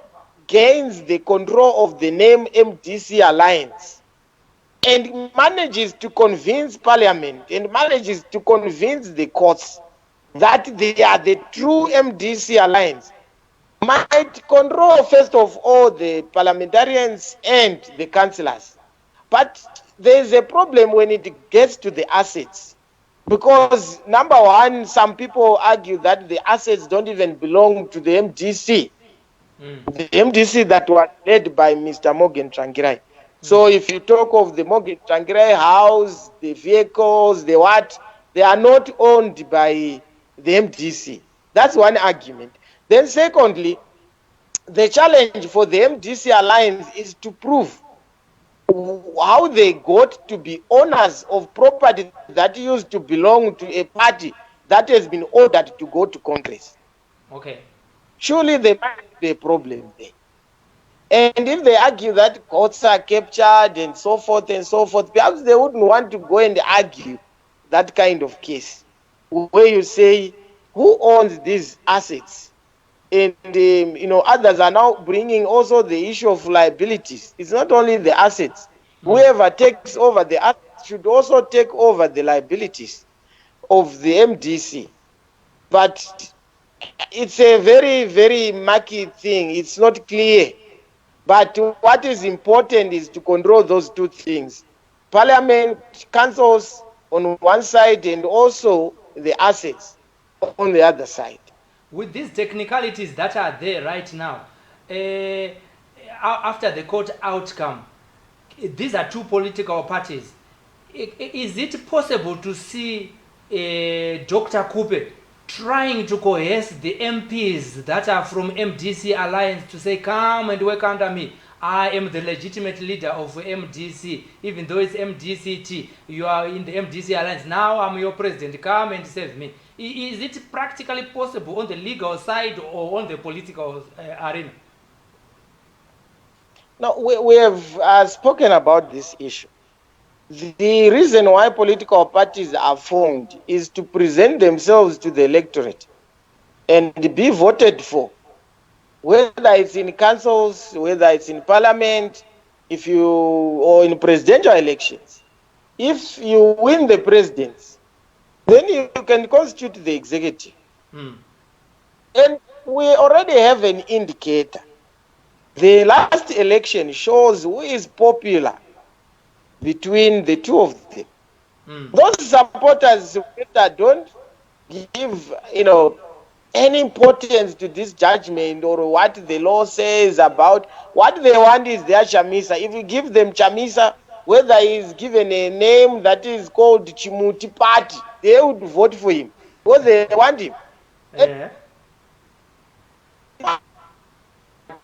gains the control of the name MDC Alliance and manages to convince parliament and manages to convince the courts that they are the true MDC Alliance, might control first of all the parliamentarians and the councillors. But there is a problem when it gets to the assets, because number one, some people argue that the assets don't even belong to the MDC. The MDC that was led by Mr. Morgan Tsvangirai. So if you talk of the Morgan Tsvangirai house, the vehicles, the what, they are not owned by the MDC. That's one argument. Then secondly, the challenge for the MDC Alliance is to prove how they got to be owners of property that used to belong to a party that has been ordered to go to Congress. Okay. Surely there might be a problem there. And if they argue that courts are captured and so forth, perhaps they wouldn't want to go and argue that kind of case where you say, who owns these assets? And, others are now bringing also the issue of liabilities. It's not only the assets. Whoever takes over the assets should also take over the liabilities of the MDC. But it's a very, very murky thing. It's not clear. But what is important is to control those two things. Parliament, councils on one side, and also the assets on the other side. With these technicalities that are there right now, after the court outcome, these are two political parties. Is it possible to see Dr. Kupe trying to coerce the MPs that are from MDC Alliance to say, come and work under me? I am the legitimate leader of MDC, even though it's MDCT. You are in the MDC Alliance. Now I'm your president. Come and save me. Is it practically possible on the legal side or on the political arena? No, we have spoken about this issue. The reason why political parties are formed is to present themselves to the electorate and be voted for, whether it's in councils, whether it's in parliament, or in presidential elections. If you win the presidency, then you can constitute the executive. And we already have an indicator. The last election shows who is popular between the two of them. Those supporters that don't give, any importance to this judgment or what the law says about. What they want is their Chamisa. If you give them Chamisa, whether he is given a name that is called Chimuti Party, they would vote for him because they want him. Yeah.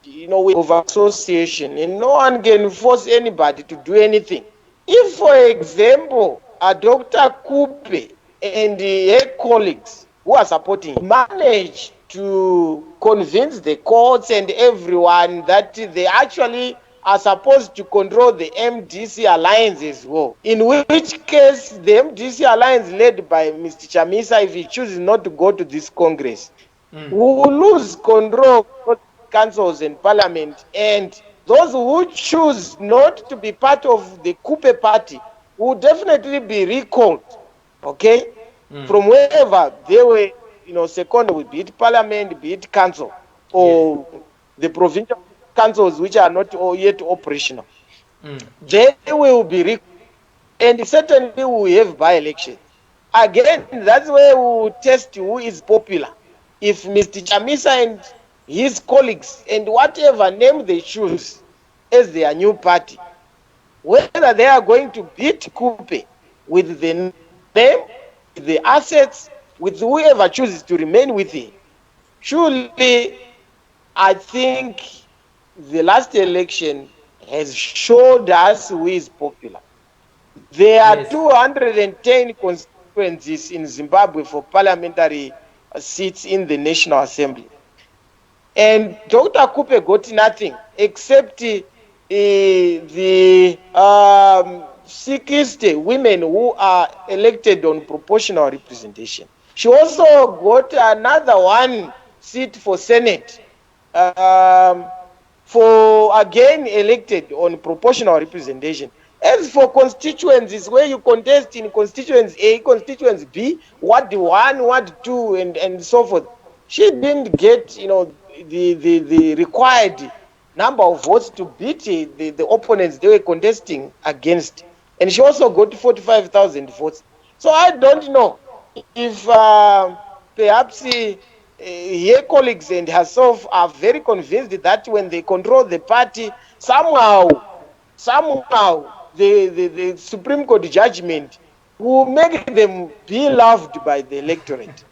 Way of association, and no one can force anybody to do anything. If, for example, a Dr. Kupe and her colleagues who are supporting him manage to convince the courts and everyone that they actually are supposed to control the MDC alliance as well, in which case the MDC alliance led by Mr. Chamisa, if he chooses not to go to this Congress, will lose control of councils and parliament, and those who choose not to be part of the Kupe party will definitely be recalled, okay, from wherever they were, seconded, be it parliament, be it council, or the provincial councils which are not yet operational. They will be recalled, and certainly we will have by-election. Again, that's where we will test who is popular. If Mr. Chamisa and his colleagues and whatever name they choose as their new party, whether they are going to beat Kupe with the name, with the assets, with whoever chooses to remain with him. Surely, I think the last election has showed us who is popular. There are 210 constituencies in Zimbabwe for parliamentary seats in the National Assembly. And Dr. Kupe got nothing except the 60 women who are elected on proportional representation. She also got another one seat for Senate, for again elected on proportional representation. As for constituencies where you contest in constituency A, constituency B, Ward 1, Ward 2, and so forth, she didn't get, the required number of votes to beat the opponents they were contesting against. And she also got 45,000 votes. So I don't know if perhaps her colleagues and herself are very convinced that when they control the party, somehow the Supreme Court judgment will make them be loved by the electorate.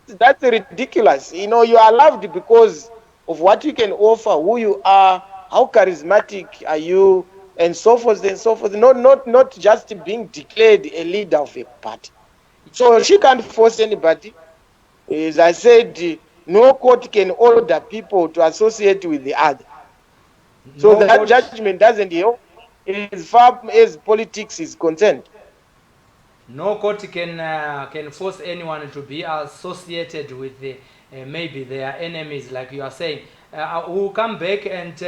That's ridiculous. You are loved because of what you can offer, who you are, how charismatic are you, and so forth and so forth. Not just being declared a leader of a party. So she can't force anybody. As I said, no court can order people to associate with the other. So that judgment doesn't help as far as politics is concerned. No court can force anyone to be associated with maybe their enemies, like you are saying. We'll come back and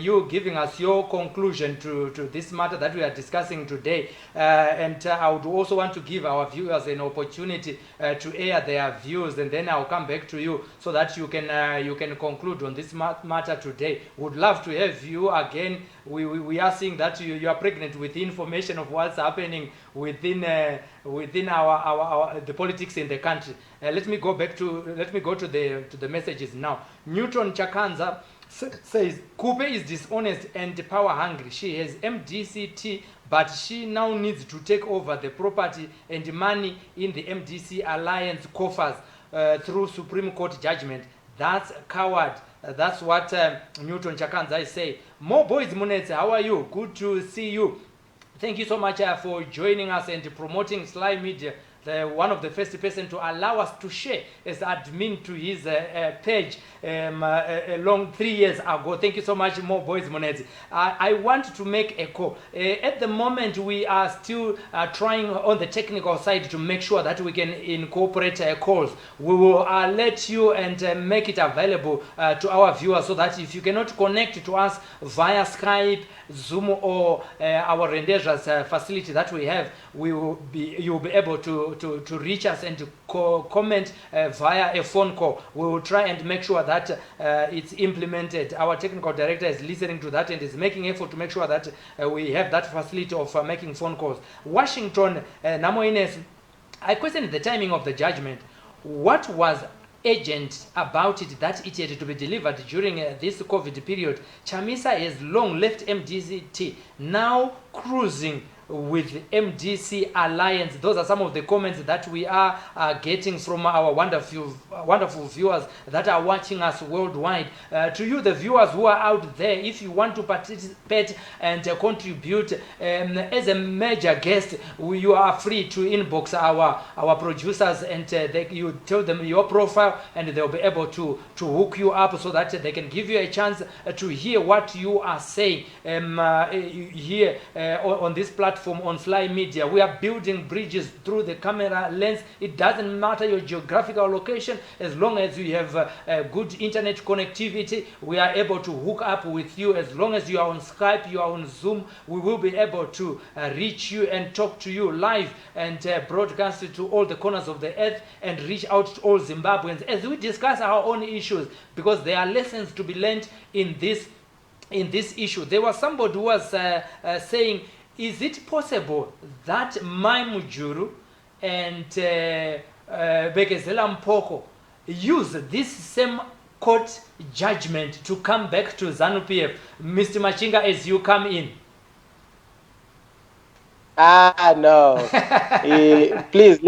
you giving us your conclusion to this matter that we are discussing today. And I would also want to give our viewers an opportunity to air their views, and then I'll come back to you so that you can conclude on this matter today. Would love to have you again. We are seeing that you are pregnant with information of what's happening within our the politics in the country. Let me go to the messages now. Newton Chakanza says Kupe is dishonest and power hungry. She has MDCT, but she now needs to take over the property and money in the MDC alliance coffers through Supreme Court judgment. That's coward. That's what Newton Chakanza is saying. More boys, Munetse, how are you? Good to see you. Thank you so much for joining us and promoting Sly Media. One of the first person to allow us to share as admin to his page long 3 years ago. Thank you so much, More Boys Monezi. I want to make a call. At the moment, we are still trying on the technical side to make sure that we can incorporate calls. We will let you and make it available to our viewers, so that if you cannot connect to us via Skype, Zoom, or our Rendejas facility that we have, you'll be able to reach us and to comment via a phone call. We will try and make sure that it's implemented. Our technical director is listening to that and is making effort to make sure that we have that facility of making phone calls. Washington, Namo Ines, I questioned the timing of the judgment. What was urgent about it that it had to be delivered during this COVID period. Chamisa has long left MDCT, now cruising with MDC Alliance. Those are some of the comments that we are getting from our wonderful viewers that are watching us worldwide. To you, the viewers who are out there, if you want to participate and contribute as a major guest, you are free to inbox our producers, and you tell them your profile, and they'll be able to hook you up so that they can give you a chance to hear what you are saying here on this platform. On Sly Media. We are building bridges through the camera lens. It doesn't matter your geographical location, as long as you have good internet connectivity, we are able to hook up with you. As long as you are on Skype, you are on Zoom, we will be able to reach you and talk to you live and broadcast it to all the corners of the earth and reach out to all Zimbabweans as we discuss our own issues, because there are lessons to be learned in this issue. There was somebody who was saying, is it possible that Maimujuru and Bekezela Mpoko use this same court judgment to come back to ZANU-PF? Mr. Machinga, as you come in. No. Please,